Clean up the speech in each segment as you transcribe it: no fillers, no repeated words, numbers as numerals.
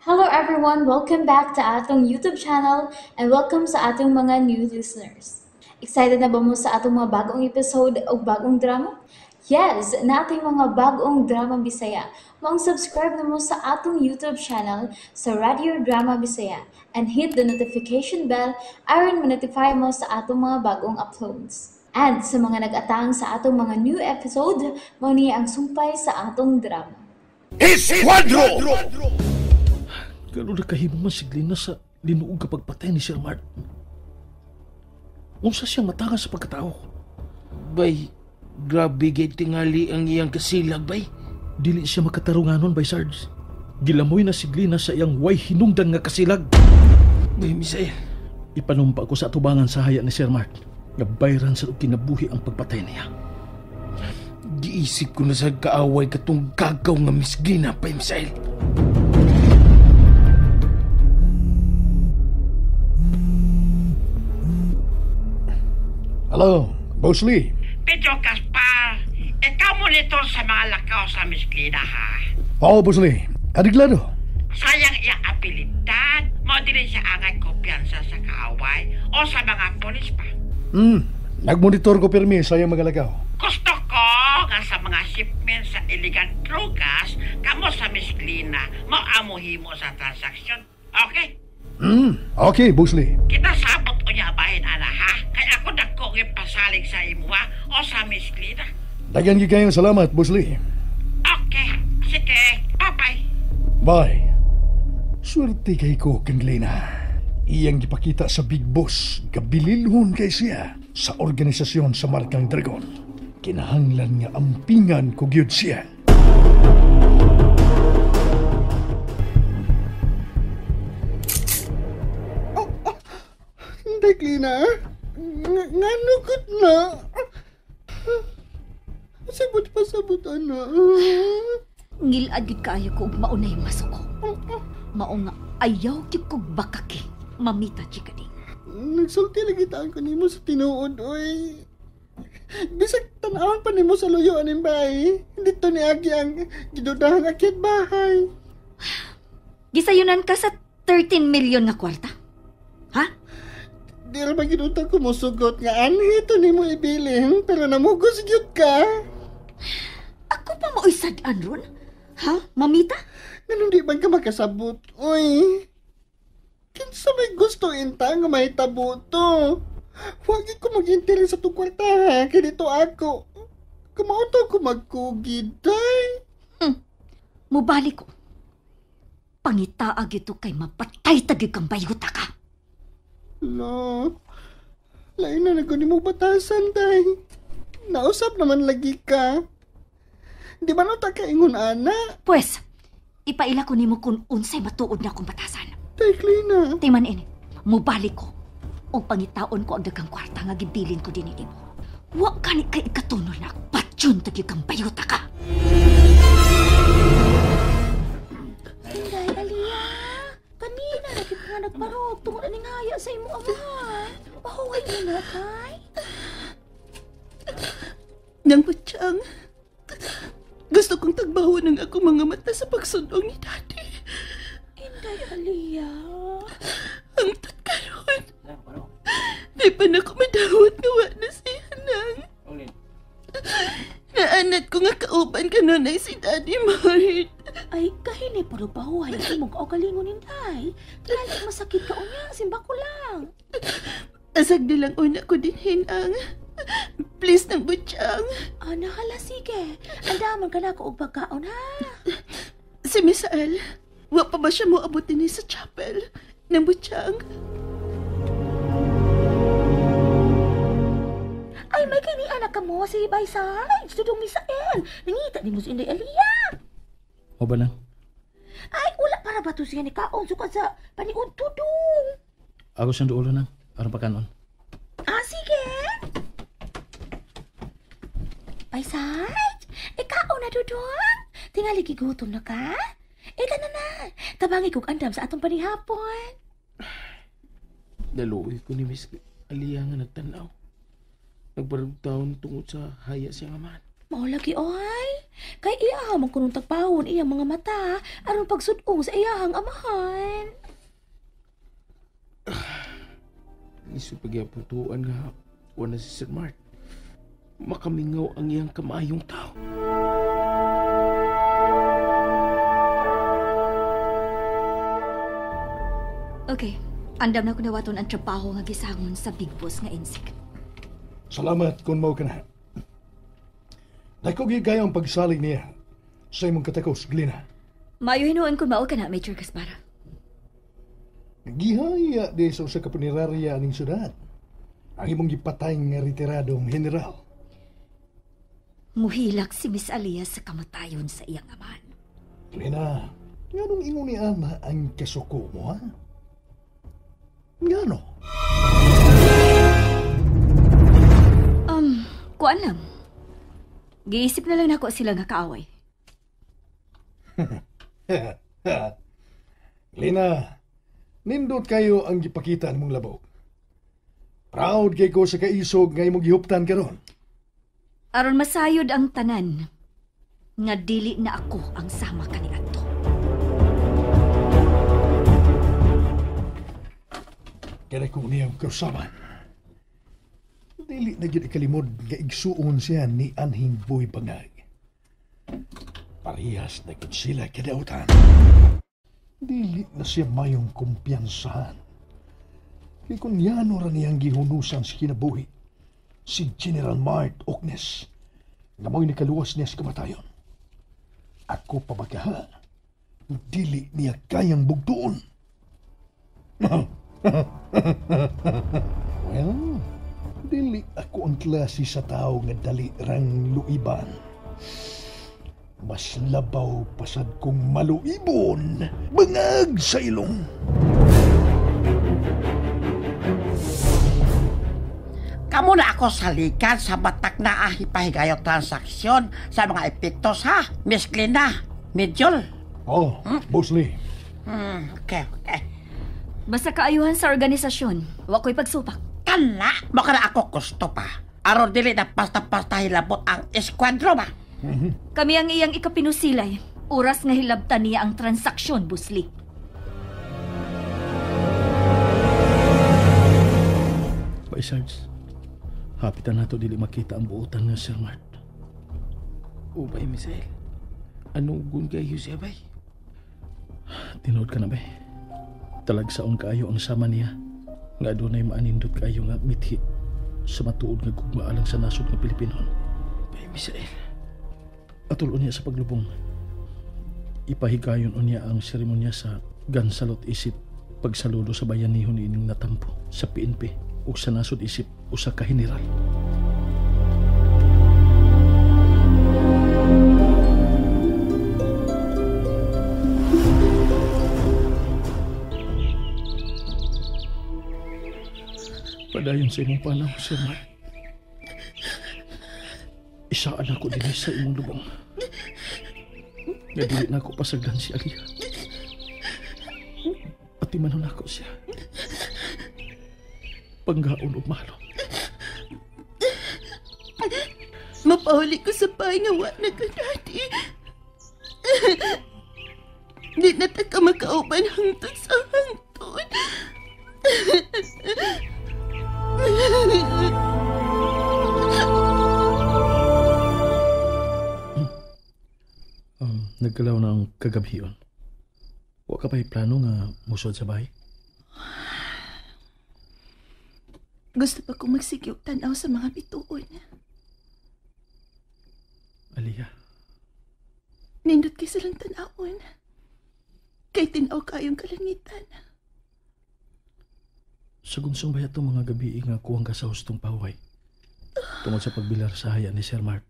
Hello everyone, welcome back to atong YouTube channel and welcome sa atong mga new listeners. Excited na ba mo sa atong mga bagong episode o bagong drama? Yes, na ating mga bagong drama Bisaya. Mag-subscribe na mo sa atong YouTube channel sa Radio Drama Bisaya and hit the notification bell aron ma-notify mo sa atong mga bagong uploads. And sa mga nag-atang sa atong mga new episode, mao niya ang sumpay sa atong drama. Esquadro! Gano'n na kahimong masiglina sa linuog kapag patay ni Sir Mart. Unsa siyang matangan sa pagkatao? Bay, grabe gay tingali ang iyang kasilag, bay. Dili siya makatarunganon by Sarge. Gilamoy na siglina sa iyang way hinungdan nga kasilag. Bay, Misay. Ipanumpa ko sa atubangan sa haya ni Sir Mart. Nabayran sa kinabuhi ang pagpatay niya. Giisip ko na sa kaaway katong gagaw nga misglina, bay, Misay. Hello, Boss Lee. Pedro Gaspar, ikaw monitor sa mga lakaw sa Misklina, ha? Oo, Boss Lee. Adiglado. Sayang iyang abilidad, mo din siya angay kumpiyansa sa kaaway o sa mga polis pa. Nagmonitor ko pirmi sa iyong magalagaw. Gusto ko nga sa mga shipment sa illegal drugas, kamo sa Misklina, maamuhi mo sa transaksyon. Okay? Okay, Boss Lee. Kita sabot o niya bahin, ana, ha? Kaya ako nagkong ipasalig sa imo, ha? O sa Misklina. Dagan kayong salamat, Boss Lee. Okay, sige, bye-bye. Bye. Swerte kay ko, Kanglina. Iyang gipakita sa Big Boss, gabililhon kay siya sa organisasyon sa Markang Dragon. Kinahanglan nga ampingan ko gyud siya. Daglina, ngano kat na? Sabot pa sabot, ana. Ngilad gid kaayo ko ug maunay masuko. Mao nga ayaw gyud kog bakaki. Mamita chika di. Nagsulti lagi taan ko nimo sa tinuod, oy. Bisag tan-awon pa nimo sa luyo aning bay. Dito ni Agi ang gidudahang akyat bahay. Gisayunan ka sa 13 million nga kwarta. Ha? Di ra magidutang ko musugot nga anhi to nimo ibilin, pero namugos gyud ka. Ako pa mo isad-an ron? Ha? Mamita? Ganun di man ka makasabot, oy. Kinsa may gusto inta nga may tabuto. Huwag ko mag-interes sa itong kwarta, ha? Kaya dito ako. Kumauto ko magkugid, day. Mubalik ko. Pangitaag ito kay mapatay tagi kang bayuta ka. No. Lain na naguni mo batasan, day. Nausap naman lagi ka. Di ba no ta kaingon, ana? Pues, ipaila ko nimo kung unsay matuod na akong batasan. Day, Klina. Timan ini, mubalik ko. O pangitaon ko ang dagang kwarta nga gibilin ko din mo. Wa ka ni kay ikatuno na patyon tagi kang bayuta ka. Inday, Alia. Kanina, nakit nga nagparog tungkol aning haya sa imo amahan. Pahuway mo na, kay. Nang Butchang, gusto kong tagbawon ng akong mga mata sa pagsundong ni Daddy. Inday, Alia. Ang tatkaroon. Di pa na ko madawat gawa na siya nang. Naanat ko nga kauban ka nun ay si Daddy Mart. Ay, kahini pero pahuway sa imong kaugalingon, Inday. Try masakit ka unya, simba ko lang. Asag nilang una ko din hinang. Please nang Butchang. Ana, hala, sige. Andaman ka na ako og pagkaon, ha? Si Miss Al, wa pa ba siya mo abutin ni sa chapel? Nang Butchang. Ay, may kini anak ka mo si Baysay. Studong Misael. Nangita ni mo si Inday, Alia. O ba lang? Ay, wala para ba to siya ni Kaon sukad sa paniud tudong. Ako siyang duulo na. Aron pa kanon. Ah, sige. Baysay, ikaw na dudong. Tingali gigutom na ka? Ika na. Tabangi kong andam sa atong panihapon. Daluoy ko ni Miss Alia nga nagtanaw. Nagbarog taon tungod sa haya siyang amahan. Mao lagi, oy. Kay iyahang magkunong tagpahon iyang mga mata aron pagsudong sa iyahang amahan. Isu pagyaputuan nga wala si Sir Mark. Makamingaw ang iyang kamayong tao. Okay, andam na ko nawaton ang trabaho nga gisangon sa Big Boss nga insik. Salamat kung mao ka na. Dako gigaya ang pagsalig niya sa imong katakos, Glina. Maayo hinuon kung mao ka na, Major Gaspara. Gihaya di sa usa ka punerarya aning syudad. Ang imong gipatay nga retiradong general. Muhilak si Miss Alia sa kamatayon sa iyang amahan. Glina, nganong ingon ni Ama ang kasuko mo, ha? Ngano? Kuan lang. Giisip na lang nako sila nga kaaway. Lina, nindot kayo ang gipakita mong labog. Proud kay ko sa kaisog nga imong gihuptan karon. Aron masayod ang tanan, nga dili na ako ang sama kaniadto. Kaya ko niyang kausaban. Dili na gyud ikalimod nga igsuon siya ni Anhing Boy Bangag. Parehas na gyud sila kadautan. Dili na siya mayong kumpiyansahan. Kaya kung yano ra niyang gihunusan sa kinabuhi, si General Mart Oknes, nga mo'y nakaluwas niya sa kamatayon. Ako pabagaha, dili niya kayang bugtuon. Well, dili ako ang klase sa tao nga dali rang luiban. Mas labaw pasad kong maluibon, bangag sa ilong. Kamu na ako salikan sa batak na ahipahigayo transaksyon sa mga epektos, ha? Miss Glina, Medjol. Oh, Boss Lee. Okay. Basta kaayuhan sa organisasyon, wa ko'y pagsupak. Kana, maka na ako gusto pa. Aron dili na pasta-pasta hilabot ang eskwadro ba? Kami ang iyang ikapinusilay. Oras nga hilabtan niya ang transaksyon, Busli. Bay Sarge, hapitan nato dili makita ang buotan nga Sir Mart. Ubay, Misael. Anong gungayo siya, bay? Tinood ka na, bay. Talagsaon kaayo ang sama niya. Nga doon ay maanindot kaayo nga mithi sa matuod nga gugmaalang sa nasod nga Pilipinon. Bay, Misael. Atulon niya sa paglubong. Ipahigayon niya ang seremonya sa Gansalot isip pagsaludo sa bayanihon ining natampo sa PNP ug sa nasod isip usa ka general. Padayon sa imong panaw, Sir Mark. Isaan ako din sa imong lubong. Nga dili na ako pasagdan si Alia. Pati manon ako siya. Panggaon o malo. Mapahuli ko sa pahay nga wa na ka, Daddy. Di na ta ka makauban hangtod sa hangtod. Nagkalaw na ang kagabhiyon. Wa ka pa'y plano nga musod sa bahay? Gusto pa kong magsigyog tanaw sa mga bituon. Alia, Nindot kay silang tanawon. Kay tinaw kayong kalangitan. sa gunsong bayat itong mga gabi nga kuwang ka sa hustong pahuway. Tungod sa pagbilar sa haya ni Sir Mark.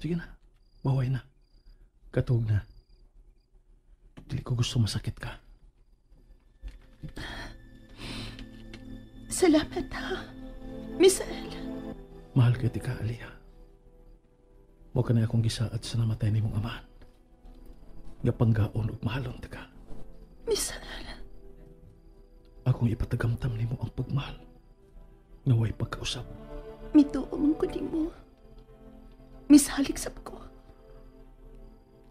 Sige na, bahuway na. Katug na. Dili ko gusto masakit ka. Salamat, ha, Misael. Mahal kay ka, Alia. Mo ka na akong gisaad sa namatay ni mong amahan. Nga panggaon ug mahalon ka. Misael. Akong ipatagamtam nimo ang pagmahal. Nga way pagkausap. Mituo man ko nimo. Misalik sab ko.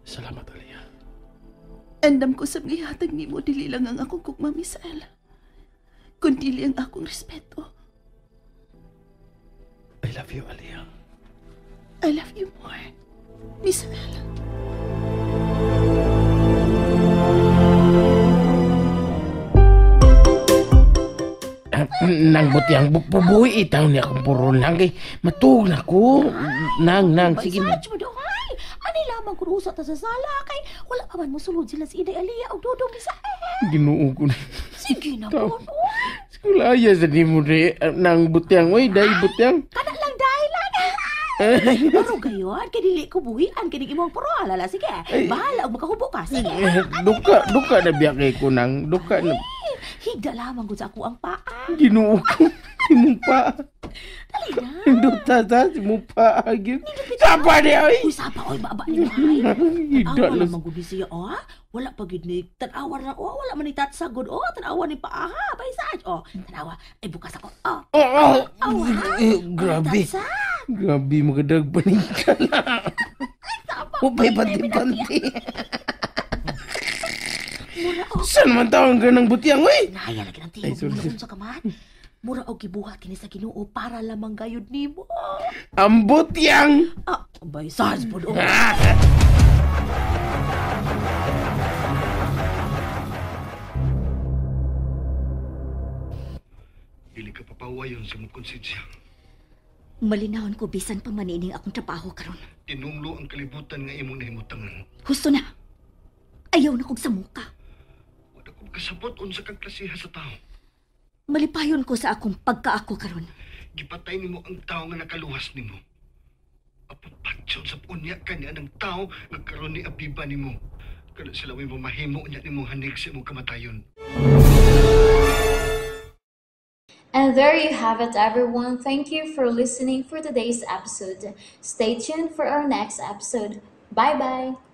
Salamat, Alia. Andam ko sa gihatag nimo dili lang ang akong kugma, Miss El. Kundi ang akong respeto. I love you, Alia. I love you more, Miss El. Nang butiyang bubuhi itaw niya akong puro lang kay matug na ko. Nang, sige na. Sarge mo daw, ay! Ani lamang kurusa ta sa sala, kay wala pa man mosulod sila si Iday Alia o Dodong Misael. Ginoo ko na. Sige na po, no? Kulaya sa di mo rin nang butiyang. Uy, dahil butiyang. Kana lang dahil lang. Pero gayon, kadili ko buhian, kanig imong puro, alala, sige. Bahala, og makahubo ka, sige. Duka na biyak kay ko nang. Duka na. Higda lamang ko sa ako ang paa. Ginoo ko. Imong pa. Dali na. Duta ta, imong pa. Sapa niya, uy. Uy, sapa, oy, baba ni Mahay. Higda Tanawa lang. lang magubi siya, oh. Wala pa gid ni tanawa na, oh. Wala man ni tatsagod, oh. Tanawa ni paa, ha. Paisaj, oh. Tanawa, ay bukas ako, oh. Grabe. Tatsag. Grabe, magadag panika na. Upay panti-panti. Mura, oh. Saan naman tawang ganang butiyang, uy? Naya lagi ng Ay, tingog sorry. mo sa kaman. Mura og gibuhat kini sa Ginoo para lamang gayud nimo. Ang butiyang. Ah, bay sars pod o. Dili ka papawayon sa mong konsensya. Malinawon ko bisan pa manining akong trabaho karon. Tinunglo ang kalibutan nga imong nahimutangan. Husto na. Ayaw na kog sa muka. Wala kong kasabot unsa kang klasiha sa tao. Malipayon ko sa akong pagkaako karon. Gipatay nimo ang tao nga nakaluwas nimo. Apot patyon sa unya kanya ng tao nga karon ni abiba nimo. Kada sila may mamahimo niya nimong hanig sa imong kamatayon. And there you have it, everyone. Thank you for listening for today's episode. Stay tuned for our next episode. Bye bye.